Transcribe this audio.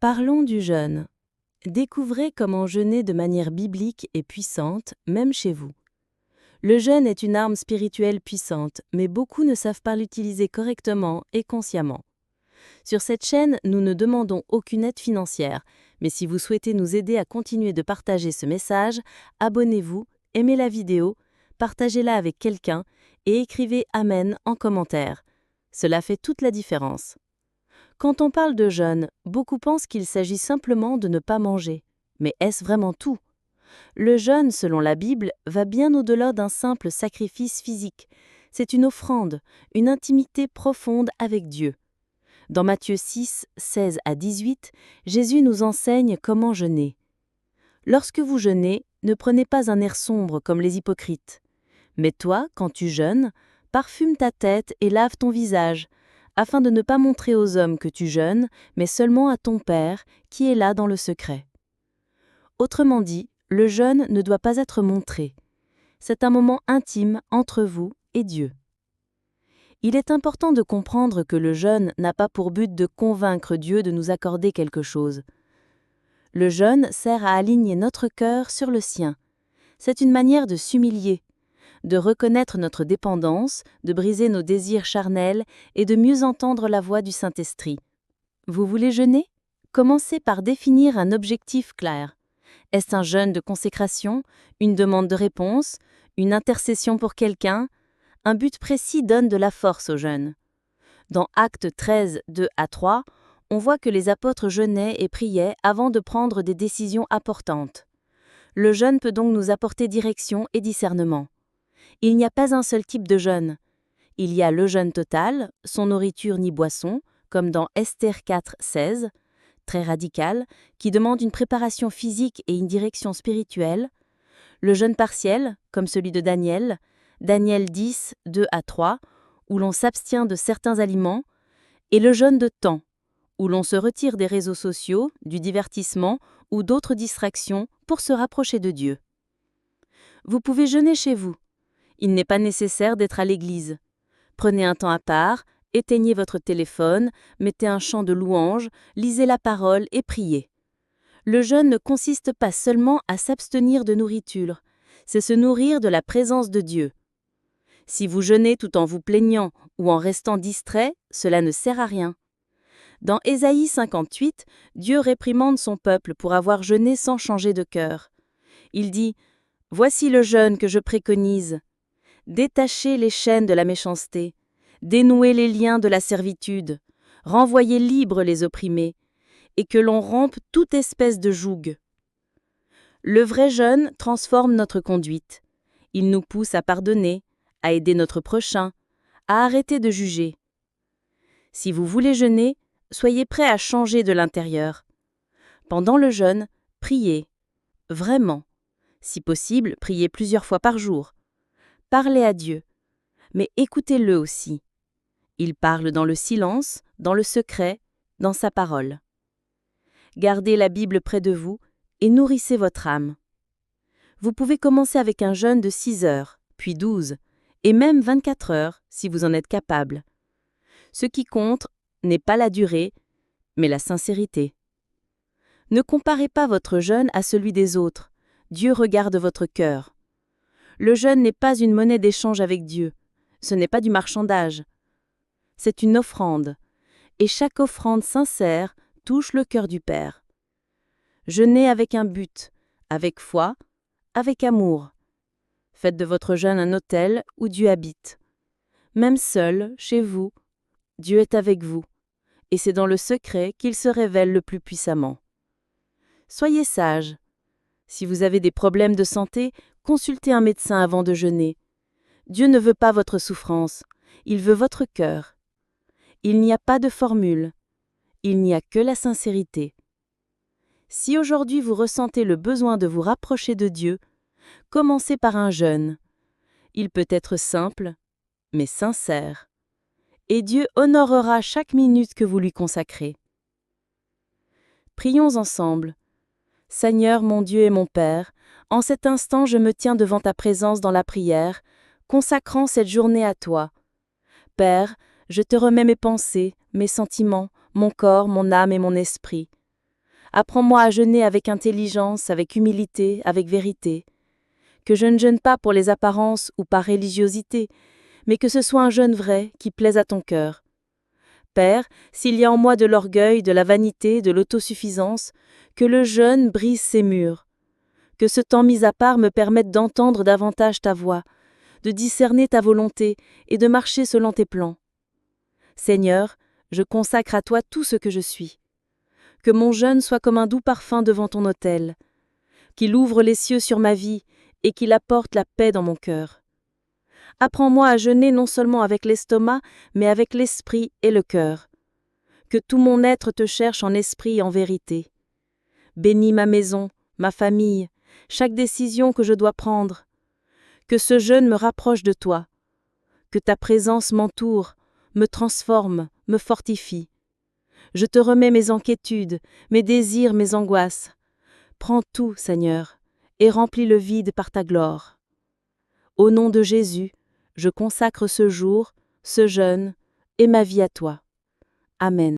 Parlons du jeûne. Découvrez comment jeûner de manière biblique et puissante, même chez vous. Le jeûne est une arme spirituelle puissante, mais beaucoup ne savent pas l'utiliser correctement et consciemment. Sur cette chaîne, nous ne demandons aucune aide financière, mais si vous souhaitez nous aider à continuer de partager ce message, abonnez-vous, aimez la vidéo, partagez-la avec quelqu'un et écrivez Amen en commentaire. Cela fait toute la différence. Quand on parle de jeûne, beaucoup pensent qu'il s'agit simplement de ne pas manger. Mais est-ce vraiment tout ? Le jeûne, selon la Bible, va bien au-delà d'un simple sacrifice physique. C'est une offrande, une intimité profonde avec Dieu. Dans Matthieu 6, 16 à 18, Jésus nous enseigne comment jeûner. Lorsque vous jeûnez, ne prenez pas un air sombre comme les hypocrites. Mais toi, quand tu jeûnes, parfume ta tête et lave ton visage, afin de ne pas montrer aux hommes que tu jeûnes, mais seulement à ton Père, qui est là dans le secret. Autrement dit, le jeûne ne doit pas être montré. C'est un moment intime entre vous et Dieu. Il est important de comprendre que le jeûne n'a pas pour but de convaincre Dieu de nous accorder quelque chose. Le jeûne sert à aligner notre cœur sur le sien. C'est une manière de s'humilier, de reconnaître notre dépendance, de briser nos désirs charnels et de mieux entendre la voix du Saint-Esprit. Vous voulez jeûner ? Commencez par définir un objectif clair. Est-ce un jeûne de consécration, une demande de réponse, une intercession pour quelqu'un ? Un but précis donne de la force au jeûne. Dans Actes 13, 2 à 3, on voit que les apôtres jeûnaient et priaient avant de prendre des décisions importantes. Le jeûne peut donc nous apporter direction et discernement. Il n'y a pas un seul type de jeûne. Il y a le jeûne total, sans nourriture ni boisson, comme dans Esther 4, 16, très radical, qui demande une préparation physique et une direction spirituelle. Le jeûne partiel, comme celui de Daniel 10, 2 à 3, où l'on s'abstient de certains aliments, et le jeûne de temps, où l'on se retire des réseaux sociaux, du divertissement ou d'autres distractions pour se rapprocher de Dieu. Vous pouvez jeûner chez vous. Il n'est pas nécessaire d'être à l'église. Prenez un temps à part, éteignez votre téléphone, mettez un chant de louange, lisez la parole et priez. Le jeûne ne consiste pas seulement à s'abstenir de nourriture, c'est se nourrir de la présence de Dieu. Si vous jeûnez tout en vous plaignant ou en restant distrait, cela ne sert à rien. Dans Ésaïe 58, Dieu réprimande son peuple pour avoir jeûné sans changer de cœur. Il dit « Voici le jeûne que je préconise. Détachez les chaînes de la méchanceté, dénouez les liens de la servitude, renvoyez libres les opprimés, et que l'on rompe toute espèce de joug. » Le vrai jeûne transforme notre conduite. Il nous pousse à pardonner, à aider notre prochain, à arrêter de juger. Si vous voulez jeûner, soyez prêt à changer de l'intérieur. Pendant le jeûne, priez. Vraiment. Si possible, priez plusieurs fois par jour. Parlez à Dieu, mais écoutez-le aussi. Il parle dans le silence, dans le secret, dans sa parole. Gardez la Bible près de vous et nourrissez votre âme. Vous pouvez commencer avec un jeûne de 6 heures, puis 12, et même 24 heures si vous en êtes capable. Ce qui compte n'est pas la durée, mais la sincérité. Ne comparez pas votre jeûne à celui des autres. Dieu regarde votre cœur. Le jeûne n'est pas une monnaie d'échange avec Dieu. Ce n'est pas du marchandage. C'est une offrande. Et chaque offrande sincère touche le cœur du Père. Jeûnez avec un but, avec foi, avec amour. Faites de votre jeûne un autel où Dieu habite. Même seul, chez vous, Dieu est avec vous. Et c'est dans le secret qu'il se révèle le plus puissamment. Soyez sages. Si vous avez des problèmes de santé, consultez un médecin avant de jeûner. Dieu ne veut pas votre souffrance, il veut votre cœur. Il n'y a pas de formule, il n'y a que la sincérité. Si aujourd'hui vous ressentez le besoin de vous rapprocher de Dieu, commencez par un jeûne. Il peut être simple, mais sincère. Et Dieu honorera chaque minute que vous lui consacrez. Prions ensemble. Seigneur mon Dieu et mon Père, en cet instant je me tiens devant ta présence dans la prière, consacrant cette journée à toi. Père, je te remets mes pensées, mes sentiments, mon corps, mon âme et mon esprit. Apprends-moi à jeûner avec intelligence, avec humilité, avec vérité. Que je ne jeûne pas pour les apparences ou par religiosité, mais que ce soit un jeûne vrai qui plaise à ton cœur. Père, s'il y a en moi de l'orgueil, de la vanité, de l'autosuffisance, que le jeûne brise ces murs. Que ce temps mis à part me permette d'entendre davantage ta voix, de discerner ta volonté et de marcher selon tes plans. Seigneur, je consacre à toi tout ce que je suis. Que mon jeûne soit comme un doux parfum devant ton autel, qu'il ouvre les cieux sur ma vie et qu'il apporte la paix dans mon cœur. Apprends-moi à jeûner non seulement avec l'estomac, mais avec l'esprit et le cœur. Que tout mon être te cherche en esprit et en vérité. Bénis ma maison, ma famille, chaque décision que je dois prendre. Que ce jeûne me rapproche de toi. Que ta présence m'entoure, me transforme, me fortifie. Je te remets mes inquiétudes, mes désirs, mes angoisses. Prends tout, Seigneur, et remplis le vide par ta gloire. Au nom de Jésus, je consacre ce jour, ce jeûne et ma vie à toi. Amen.